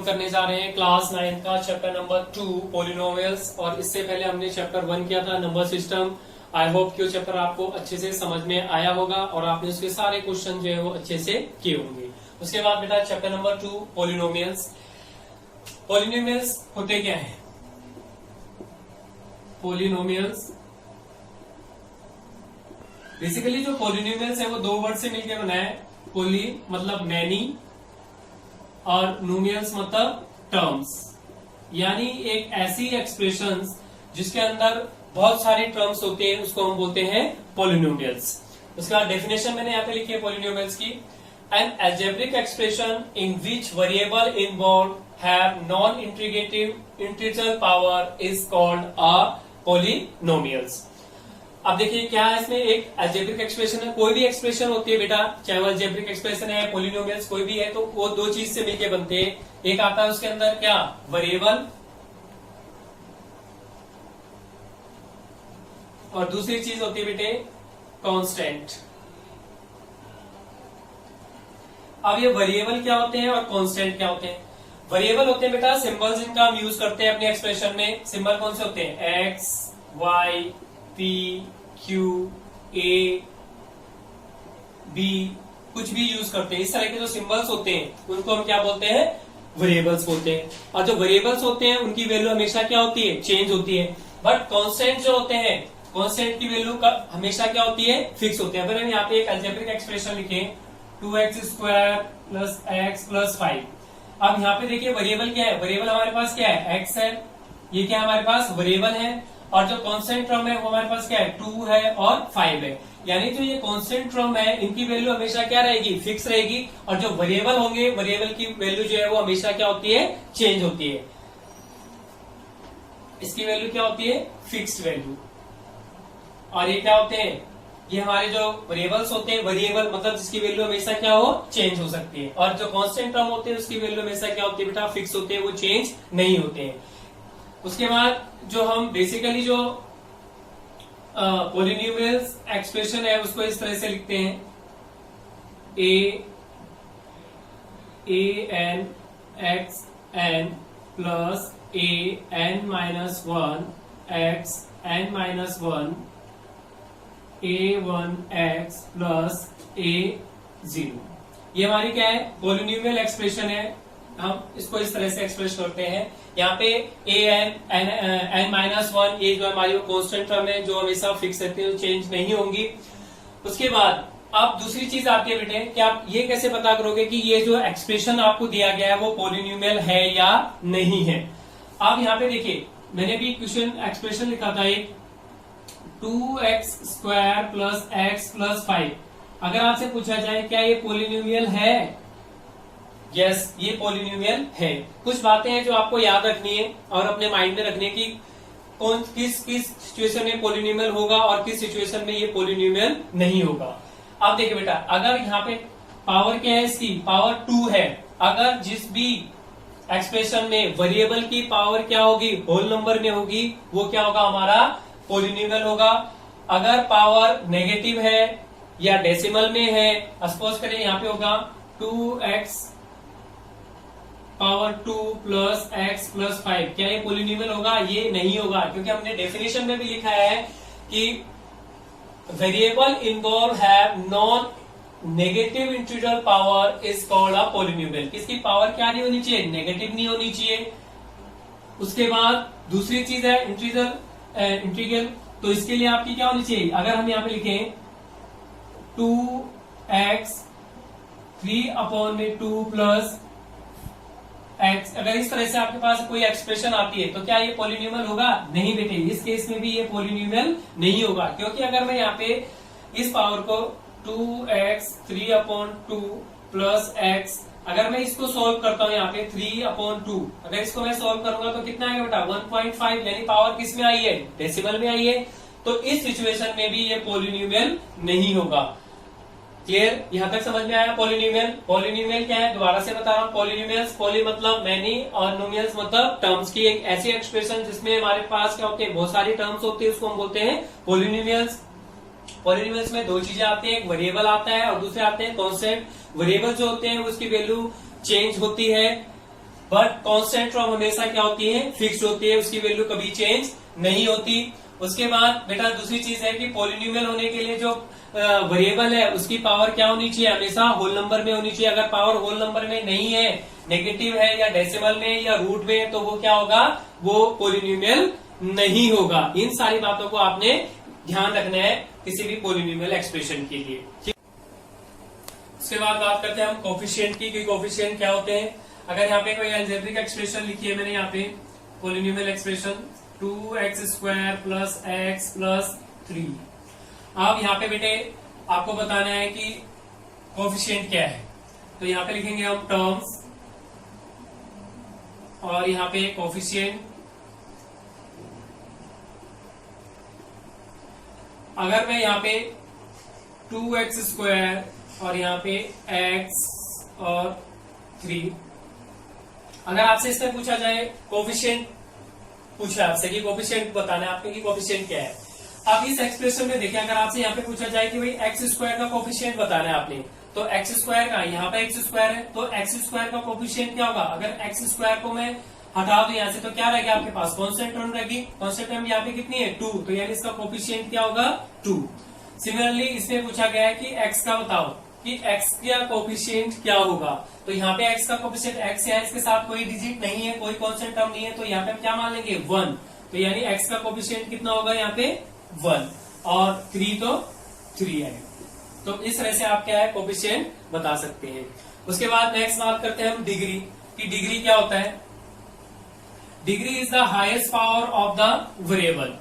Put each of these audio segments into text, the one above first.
करने जा रहे हैं क्लास 9 का चैप्टर नंबर 2 पॉलिनोमियल्स। और इससे पहले हमने चैप्टर 1 किया था नंबर सिस्टम। आई होप कि वो चैप्टर आपको अच्छे से समझ में आया होगा और आपने उसके सारे क्वेश्चन जो है वो अच्छे से किए होंगे। उसके बाद बेटा चैप्टर नंबर 2 पॉलिनोमियल्स। पॉलिनोमियल्स होते क्या है? पॉलिनोमियल्स बेसिकली जो पॉलिनोमियल्स है वो दो वर्ड से मिलकर बना है। पोली मतलब मैनी और नोमियल्स मतलब टर्म्स, यानी एक ऐसी एक्सप्रेशंस जिसके अंदर बहुत सारे टर्म्स होते हैं उसको हम बोलते हैं पॉलिनोमियल्स। उसका डेफिनेशन मैंने यहाँ पे लिखी है पॉलिनोमियल्स की। N algebraic expression in which variable involve have non integrative power is called a polynomials. अब देखिए क्या है इसमें, एक अलजेब्रिक एक्सप्रेशन है। कोई भी एक्सप्रेशन होती है बेटा, चाहे वो अलजेब्रिक एक्सप्रेशन है, पॉलिनोमियल्स कोई भी है, तो वो दो चीज से मिलके बनते हैं। एक आता है उसके अंदर क्या, वेरिएबल, और दूसरी चीज होती है बेटे कांस्टेंट। अब ये वेरिएबल क्या होते हैं और कांस्टेंट क्या होते हैं? वेरिएबल होते हैं बेटा सिंबल्स जिनका हम यूज करते हैं अपने एक्सप्रेशन में। सिंबल कौन से होते हैं? एक्स, वाई, पी, क्यू, ए, बी, कुछ भी यूज करते हैं। इस तरह के जो सिंबल्स होते हैं उनको हम क्या बोलते हैं? वेरिएबल्स बोलते हैं। और जो वेरिएबल्स होते हैं उनकी वैल्यू हमेशा क्या होती है? चेंज होती है। बट कांस्टेंट जो होते हैं, कांस्टेंट की वैल्यू हमेशा क्या होती है? फिक्स होते हैं। अगर हम यहाँ पे एक अलजेब्रिक एक्सप्रेशन लिखें 2x² प्लस x प्लस 5। अब यहाँ पे देखिए वेरिएबल क्या है? वेरिएबल हमारे पास क्या है? x है। ये क्या हमारे पास वेरिएबल है। और जो कांस्टेंट टर्म है वो हमारे पास क्या है? 2 है और 5 है। यानी जो ये कांस्टेंट टर्म है इनकी वैल्यू हमेशा क्या रहेगी? फिक्स रहेगी। और जो वेरिएबल होंगे, वेरिएबल की वैल्यू जो है वो हमेशा क्या होती है? चेंज होती है। इसकी वैल्यू क्या होती है? Fixed value. और ये क्या होते हैं? ये हमारे जो वेरिएबल्स होते हैं, वेरिएबल मतलब जिसकी वैल्यू हमेशा क्या हो? चेंज हो सकती है। और जो कांस्टेंट टर्म होते हैं उसकी वैल्यू हमेशा क्या होती है बेटा? फिक्स होते हैं, वो चेंज नहीं होते हैं। उसके बाद जो हम बेसिकली जो पॉलिनोमियल्स एक्सप्रेशन है उसको इस तरह से लिखते हैं an x n plus an-1 x n-1 a1 x plus a0। ये हमारी क्या है? पॉलिनोमियल एक्सप्रेशन है। हम इसको इस तरह से एक्सप्रेस करते हैं। यहाँ पे an-1 ये जो हमारी कांस्टेंट टर्म है जो हमेशा फिक्स रहती है, चेंज नहीं होंगी। उसके बाद अब दूसरी चीज आती है बेटे कि आप ये कैसे पता करोगे कि ये जो एक्सप्रेशन आपको दिया गया है वो पॉलिनोमियल है या नहीं है। आप यहाँ पे देखिए मैंने भी क्वेश्चन एक्सप्रेशन लिखा था एक 2x² प्लस x प्लस 5। अगर आपसे पूछा जाए क्या ये पॉलिनोमियल है? यस, ये पॉलिनोमियल है। कुछ बातें हैं जो आपको याद रखनी है और अपने माइंड में रखनी है कि कौन किस सिचुएशन में पॉलिनोमियल होगा और किस सिचुएशन में ये पॉलिनोमियल नहीं होगा। अब देखिए बेटा, अगर यहाँ पे पावर क्या है इसकी? पावर 2 है। अगर जिस भी एक्सप्रेशन में वेरिएबल की पावर क्या होगी? होल नंबर में होगी, वो क्या होगा? हमारा पॉलिनोमियल होगा। अगर पावर नेगेटिव है या डेसिमल में है, सपोज करें यहाँ पे होगा 2x power 2 plus x plus 5, क्या ये पॉलिनोमियल होगा? ये नहीं होगा, क्योंकि हमने डेफिनेशन में भी लिखा है कि variable involve have non negative integer power is called a polynomial. इसकी पावर क्या नहीं होनी चाहिए? नेगेटिव नहीं होनी चाहिए। उसके बाद दूसरी चीज है इंटीग्रल। तो इसके लिए आपकी क्या होनी चाहिए? अगर हम यहाँ पे लिखें 2x 3/2 प्लस x, अगर इस तरह से आपके पास कोई एक्सप्रेशन आती है तो क्या ये पॉलिनोमियल होगा? नहीं बेटे, इस केस में भी ये पॉलिनोमियल नहीं होगा। क्योंकि अगर मैं यहाँ पे इस पावर को 2x 3/2 प्लस x, अगर मैं इसको सॉल्व करता हूँ यहाँ पे 3/2, अगर इसको मैं सॉल्व करूंगा तो कितना आएगा बेटा? 1.5, यानी पावर किस में आई है? डेसिमल में आई है। तो इस सिचुएशन में भी ये पॉलिनोमियल नहीं होगा। क्लियर? यहां तक समझ में आया? पॉलिनोमियल, पॉलिनोमियल क्या है? दोबारा से बता रहा हूं। पॉलिनोमियल्स, पॉली मतलब मैनी और नोमियल्स मतलब टर्म्स की एक ऐसी एक्सप्रेशन जिसमें हमारे पास क्या होते हैं? बहुत सारी टर्म्स होती है, उसको हम बोलते हैं पॉलिनोमियल्स। पॉलिनोमियल्स में दो चीजें आती है, एक वेरिएबल आता है और दूसरे आते हैं कांस्टेंट। वेरिएबल जो होते हैं उसकी वैल्यू चेंज होती है बट कांस्टेंट टर्म हमेशा क्या होती है, फिक्स्ड होती है, उसकी वैल्यू कभी चेंज नहीं होती। उसके बाद बेटा दूसरी चीज है कि पॉलिनोमियल होने के लिए जो वेरिएबल है उसकी पावर क्या होनी चाहिए, हमेशा होल नंबर में होनी चाहिए। अगर पावर होल नंबर में नहीं है, नेगेटिव है या डेसिमल में या रूट में, तो वो क्या होगा, वो पॉलिनोमियल नहीं होगा। इन सारी बातों को आपने ध्यान रखना है किसी भी पॉलिनोमियल एक्सप्रेशन के लिए, ठीक। उसके बाद बात करते हैं हम कोफिशिएंट की, कि कोफिशिएंट क्या होते हैं। अगर यहाँ पे कोई अलजेब्रिक एक्सप्रेशन लिखी है मैंने यहाँ पे, polynomial expression 2x² plus x plus 3। अब यहाँ पे बेटे आपको बताना है कि कोफिशिएंट क्या है। तो यहाँ पे लिखेंगे हम टर्म्स और यहाँ पे कोफिशिएंट। अगर मैं यहाँ पे 2x² और यहाँ पे x और 3, अगर आपसे इसमें पूछा जाए कोफिशिएंट, पूछा आपसे कि कोफिशिएंट बताना है आपने कि कोफिशिएंट क्या है। अब इस एक्सप्रेशन में देखिए, अगर आपसे यहाँ पे पूछा जाए कि भाई x² का कोफिशिएंट बताना है आपने, तो x² का यहाँ पे x² है, तो x² का कोफिशिएंट क्या होगा। अगर x² को मैं हटा दो यहाँ से, तो क्या रहेगा आपके पास, कांस्टेंट टर्म रहेगी। कांस्टेंट टर्म यहाँ पे कितनी है, 2, तो यानी इसका कोफिशिएंट क्या होगा, 2। सिमिलरली इसमें पूछा गया है कि x का बताओ कि x का कोफिशिएंट क्या होगा। तो यहाँ पे x का कोफिशिएंट x है, इसके साथ कोई डिजिट नहीं है, कोई कांस्टेंट टर्म नहीं है, तो यहाँ पे हम क्या मान लेंगे, 1। तो यानी x का कोफिशिएंट कितना होगा यहाँ पे, 1, और 3 तो 3 है। तो इस तरह से आप क्या है कोफिशिएंट बता सकते हैं। उसके बाद नेक्स्ट बात करते हैं हम डिग्री, कि डिग्री क्या होता है। Degree is the highest power of the variable.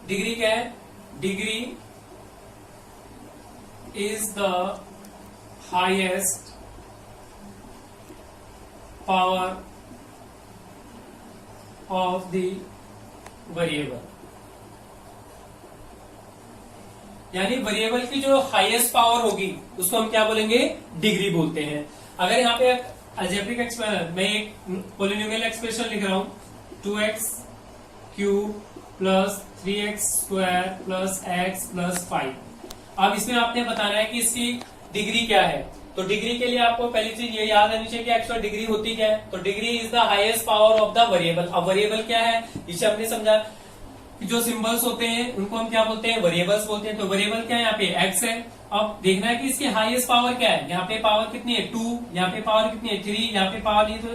Degree क्या है, degree is the highest power of the variable. यानी वेरिएबल की जो हाईएस्ट पावर होगी उसको हम क्या बोलेंगे, डिग्री बोलते हैं। अगर यहाँ पे अलजेब्रिक एक्सप्रेशन, मैं एक पॉलिनोमियल एक्सप्रेशन लिख रहा हूं, 2x³ plus 3x² plus x plus 5। अब इसमें आपने बताना है कि इसकी डिग्री क्या है। तो डिग्री के लिए आपको पहली चीज ये याद रहनी चाहिए कि एक्चुअल डिग्री होती क्या है। तो degree is the highest power of the variable. अब वेरिएबल क्या है, इसे हमने समझा कि जो सिंबल्स होते हैं उनको हम क्या बोलते हैं, वेरिएबल्स बोलते हैं। तो वेरिएबल क्या है, यहाँ पे x है। अब देखना है कि इसकी हाईएस्ट पावर क्या है। यहाँ पे पावर कितनी है, 2, यहाँ पे पावर कितनी है, 3, यहाँ पे पावर नहीं तो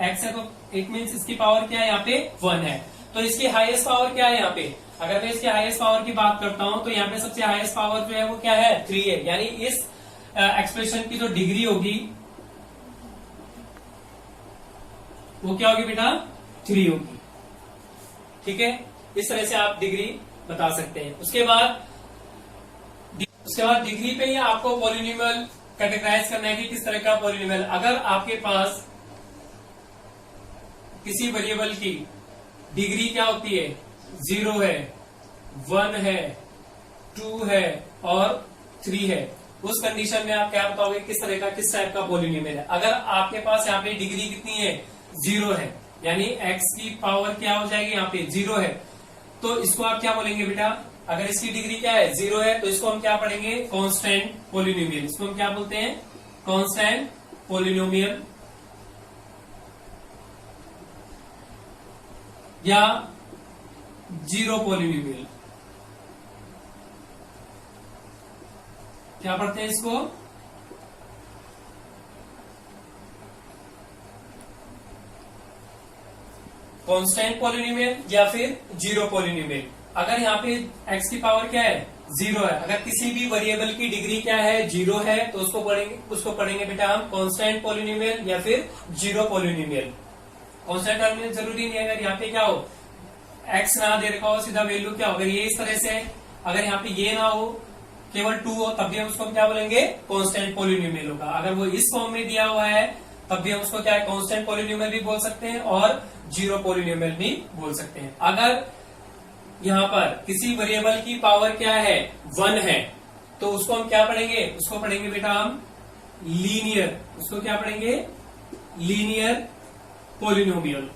x है, तो इट मीन्स इसकी पावर क्या है, यहाँ पे 1 है। तो इसकी हाईएस्ट पावर क्या है यहाँ पे। अगर मैं इसकी हाईएस्ट पावर की बात करता हूं तो यहाँ पे सबसे हाईएस्ट पावर जो है वो क्या है, 3 है। यानी इस एक्सप्रेशन की जो डिग्री होगी वो क्या होगी बेटा, 3 होगी। ठीक है, इस तरह से आप डिग्री बता सकते हैं। उसके बाद डिग्री पे ही आपको पॉलिनोमियल कैटेगराइज करना है कि किस तरह का पॉलिनोमियल। अगर आपके पास किसी वेरिएबल की डिग्री क्या होती है, 0 है, 1 है, 2 है और 3 है, उस कंडीशन में आप क्या बताओगे किस तरह का, किस टाइप का पॉलिनोमियल है। अगर आपके पास यहाँ पे डिग्री कितनी है, 0 है, यानी x की पावर क्या हो जाएगी, यहाँ पे 0 है, तो इसको आप क्या बोलेंगे बेटा। अगर इसकी डिग्री क्या है, 0 है, तो इसको हम क्या पढ़ेंगे, कांस्टेंट पॉलिनोमियल। इसको हम क्या बोलते हैं, कांस्टेंट पॉलिनोमियल या 0 पॉलिनोमियल। क्या पढ़ते हैं इसको, कांस्टेंट पॉलिनोमियल या फिर 0 पॉलिनोमियल। अगर यहाँ पे x की पावर क्या है, 0 है, अगर किसी भी वेरिएबल की डिग्री क्या है, 0 है, तो उसको पढ़ेंगे बेटा हम कांस्टेंट पॉलिनोमियल या फिर 0 पॉलिनोमियल। कांस्टेंट पॉलिनोमियल जरूरी नहीं है, अगर यहाँ पे क्या हो, x ना दे रखा हो, सीधा वैल्यू क्या हो, अगर ये इस तरह से, अगर यहाँ पे ये ना हो, केवल 2 हो, तब भी हम उसको क्या बोलेंगे, कांस्टेंट पॉलिनोमियल होगा। अगर वो इस फॉर्म में दिया हुआ है तब भी हम उसको क्या है, कांस्टेंट पॉलिनोमियल भी बोल सकते हैं और 0 पॉलिनोमियल भी बोल सकते हैं। अगर यहाँ पर किसी वेरिएबल की पावर क्या है, 1 है, तो उसको हम क्या पढ़ेंगे, उसको पढ़ेंगे बेटा हम लीनियर। उसको क्या पढ़ेंगे, लीनियर पॉलिनोमियल।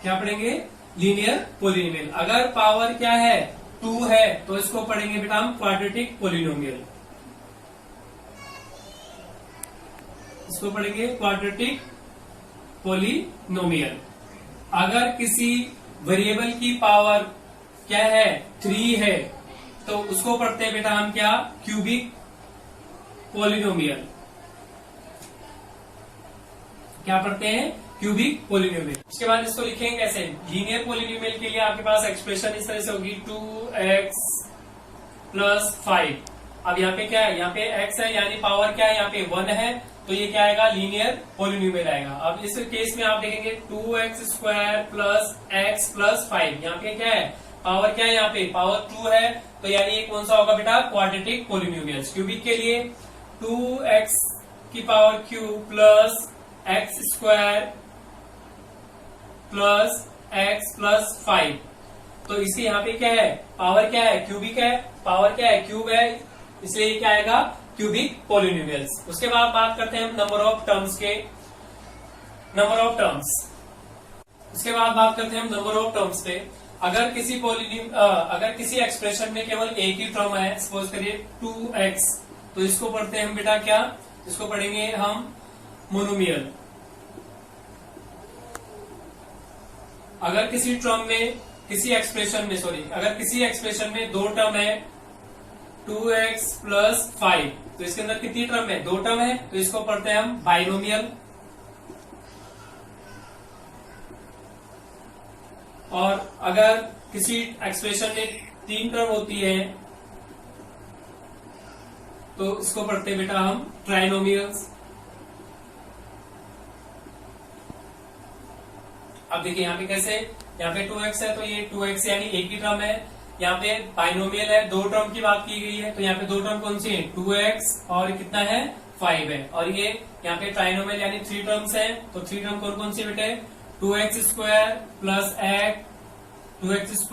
क्या पढ़ेंगे, लीनियर पॉलिनोमियल। अगर पावर क्या है, 2 है तो इसको पढ़ेंगे बेटा हम क्वाड्रेटिक पोलिनोमियल, इसको पढ़ेंगे क्वाड्रेटिक पोलिनोमियल। अगर किसी वेरिएबल की पावर क्या है 3 है तो उसको पढ़ते हैं बेटा हम क्या, क्यूबिक पोलिनोमियल। क्या पढ़ते हैं, क्यूबिक पोलिनोमियल। उसके बाद इसको लिखेंगे कैसे, लीनियर पोलिनोमियल के लिए आपके पास एक्सप्रेशन इस तरह से होगी 2x + 5। अब यहाँ पे क्या है, यहाँ पे x है यानी पावर क्या है, यहाँ पे 1 है तो ये क्या आएगा, लीनियर पोलिनोमियल आएगा। अब इस केस में आप देखेंगे 2x² + x + 5, यहाँ पे क्या है, पावर क्या है, यहाँ पे पावर 2 है तो यानी ये कौन सा होगा बेटा, क्वाड्रेटिक पोलिनोमियल। क्यूबिक के लिए 2x की पावर क्यूब + x² + x + 5, तो इसके यहाँ पे क्या है, पावर क्या है, क्यूबिक है, पावर क्या है, क्यूब है, इसलिए ये क्या आएगा, क्यूबिक पोलिनोमियल्स। उसके बाद बात करते हैं हम नंबर ऑफ टर्म्स के, नंबर ऑफ टर्म्स। उसके बाद बात करते हैं हम नंबर ऑफ टर्म्स पे। अगर किसी एक्सप्रेशन में केवल एक ही टर्म है, सपोज करिए 2x, तो इसको पढ़ते हैं हम बेटा क्या, इसको पढ़ेंगे हम मोनोमियल। अगर किसी टर्म में, किसी एक्सप्रेशन में दो टर्म है 2x + 5, तो इसके अंदर कितनी टर्म है, 2 टर्म है, तो इसको पढ़ते हैं हम बाइनोमियल। और अगर किसी एक्सप्रेशन में 3 टर्म होती है तो इसको पढ़ते हैं बेटा हम ट्राइनोमियल्स। अब देखिए यहाँ पे कैसे, यहाँ पे 2x है तो ये 2x यानी एक ही टर्म है। यहाँ पे बाइनोमियल है, 2 टर्म की बात की गई है तो यहाँ पे 2 टर्म कौन सी है, 2x और कितना है, 5 है। और ये यहाँ पे ट्राइनोमियल यानी 3 टर्म्स है, तो 3 टर्म कौन कौन सी बेटे, 2x² + x, 2x²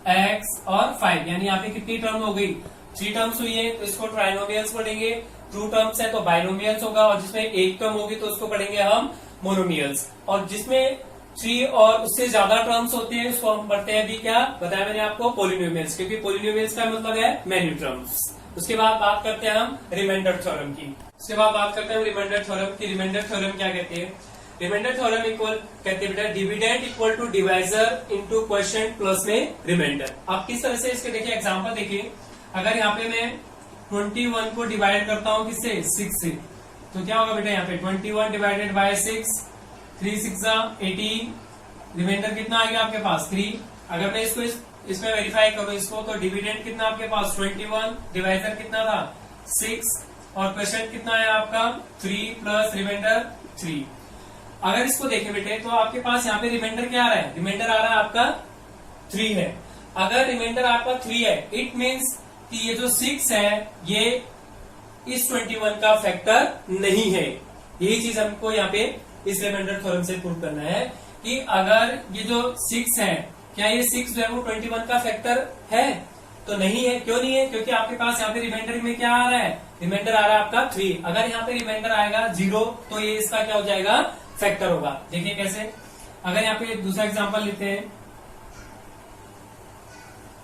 x और 5, यानी यहाँ पे कितनी टर्म हो गई, 3 टर्म्स हुई है, तो इसको ट्राइनोमियल्स पढ़ेंगे। 2 टर्म्स है तो बाइनोमियल्स होगा, और जिसमें एक टर्म होगी तो उसको पढ़ेंगे हम मोनोमियल्स। और जिसमें 3 और उससे ज्यादा टर्म्स होते हैं उसको हम पढ़ते हैं अभी क्या बताया मैंने आपको, पोलिनोमियल्स, क्योंकि पोलिनोमियल्स का मतलब है मेनी टर्म्स। उसके बाद बात करते हैं हम रिमाइंडर थ्योरम की। उसके बाद बात करते हैं रिमाइंडर थ्योरम की। रिमाइंडर थ्योरम क्या कहते हैं, रिमाइंडर थ्योरम इक्वल कहते हैं बेटा dividend equal to divisor into quotient plus में रिमाइंडर। आप किस तरह से इसके देखिए एग्जांपल देखिए, अगर यहाँ पे मैं 21 को डिवाइड करता हूँ किससे, 6 से, तो क्या होगा बेटा, यहाँ पे 21 डिवाइडेड बाय 6, 3 6 18, रिमाइंडर कितना आएगा आपके पास 3। अगर मैं इसको इसमें वेरीफाई करूं इसको, तो डिविडेंड कितना आपके पास 21, डिवाइजर कितना था 6 और क्वोशिएंट कितना है आपका 3 प्लस रिमाइंडर 3। अगर इसको देखें बेटे तो आपके पास यहाँ पे रिमाइंडर क्या आ रहा है, रिमाइंडर आ रहा है आपका 3 है। अगर रिमाइंडर आपका 3 है, इट मीन्स कि ये जो 6 है ये इस 21 का फैक्टर नहीं है। यही चीज हमको यहाँ पे इस रिमाइंडर थ्योरम से प्रूव करना है कि अगर ये जो 6 है, क्या ये 6 जो है वो 21 का फैक्टर है, तो नहीं है। क्यों नहीं है, क्योंकि आपके पास यहाँ पे रिमाइंडर में क्या आ रहा है, रिमाइंडर आ रहा है आपका 3। अगर यहाँ पे रिमाइंडर आएगा 0 तो ये इसका क्या हो जाएगा, फैक्टर होगा। देखिए कैसे, अगर यहाँ पे दूसरा एग्जांपल लेते हैं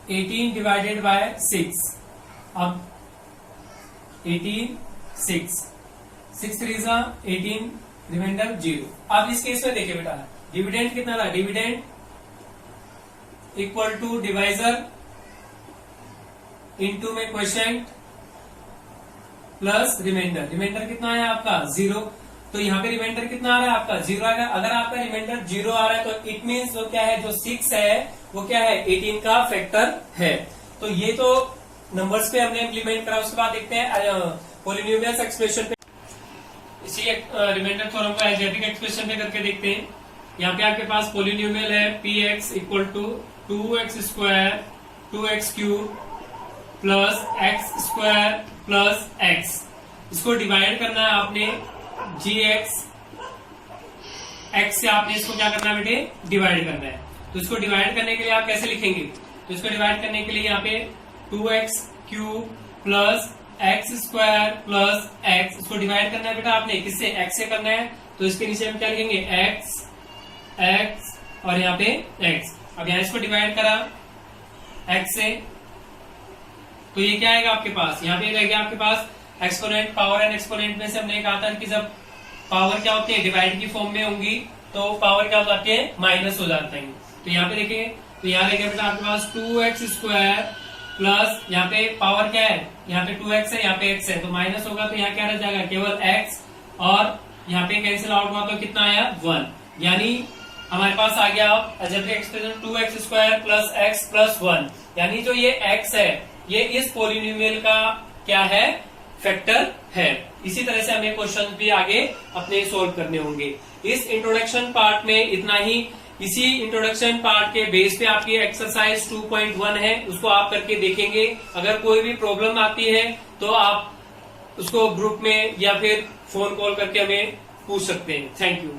18 डिवाइडेड बाय 6, अब 18 6 3 18, रिमाइंडर 0। अब इस केस में देखिए बेटा डिविडेंड कितना था, dividend equal to divisor into में क्वोशिएंट प्लस रिमाइंडर। रिमाइंडर कितना है आपका 0, तो यहाँ पे रिमाइंडर कितना आ रहा है आपका 0 आएगा। अगर आपका रिमाइंडर 0 आ रहा है तो इट मीन्स वो क्या है, जो 6 है वो क्या है 18 का फैक्टर है। तो ये तो नंबर्स पे हमने इम्प्लीमेंट करा। उसके बाद देखते हैं पॉलिनोमियल्स एक्सप्रेशन पे, इसी रिमाइंडर थ्योरम को एल्जेब्रिक एक्सप्रेशन पे करके देखते हैं। यहाँ पे आपके पास पॉलिनोमियल है px equal to 2x² 2x³ plus x² plus x। इसको डिवाइड करना है आपने gx, x से आपने इसको क्या करना है बेटे, डिवाइड करना है। तो इसको डिवाइड करने के लिए आप कैसे लिखेंगे, तो इसको डिवाइड करने के लिए यहाँ पे 2x³ plus x² plus x, इसको डिवाइड करना है बेटा आपने किससे, x से करना है। तो इसके नीचे हम क्या लिखेंगे x और यहाँ पे x। अब यहाँ इसको डिवाइड करा x से, तो ये क्या आएगा आपके पास, यहाँ पे रह गया आपके पास एक्सपोनेंट। पावर एंड एक्सपोनेंट में से हमने कहा था कि जब पावर क्या होती है डिवाइड की फॉर्म में होंगी तो पावर क्या हो जाती है माइनस हो जाते हैं। तो यहाँ पे देखिए, तो यहाँ रहेगा बेटा आपके पास 2x² प्लस यहाँ पे पावर क्या है, यहाँ पे 2x है, यहाँ पे x है, तो माइनस होगा, तो यहाँ क्या रह जाएगा केवल x, और यहाँ पे कैंसिल आउट हुआ तो कितना आया 1, यानी हमारे पास आ गया algebraic expression 2x² plus x plus 1, यानी जो ये x है ये इस पॉलिनोमियल का क्या है, फैक्टर है। इसी तरह से हमें क्वेश्चन भी आगे अपने सोल्व करने होंगे। इस इंट्रोडक्शन पार्ट में इतना ही। इसी इंट्रोडक्शन पार्ट के बेस पे आपकी एक्सरसाइज 2.1 है, उसको आप करके देखेंगे। अगर कोई भी प्रॉब्लम आती है तो आप उसको ग्रुप में या फिर फोन कॉल करके हमें पूछ सकते हैं। Thank you.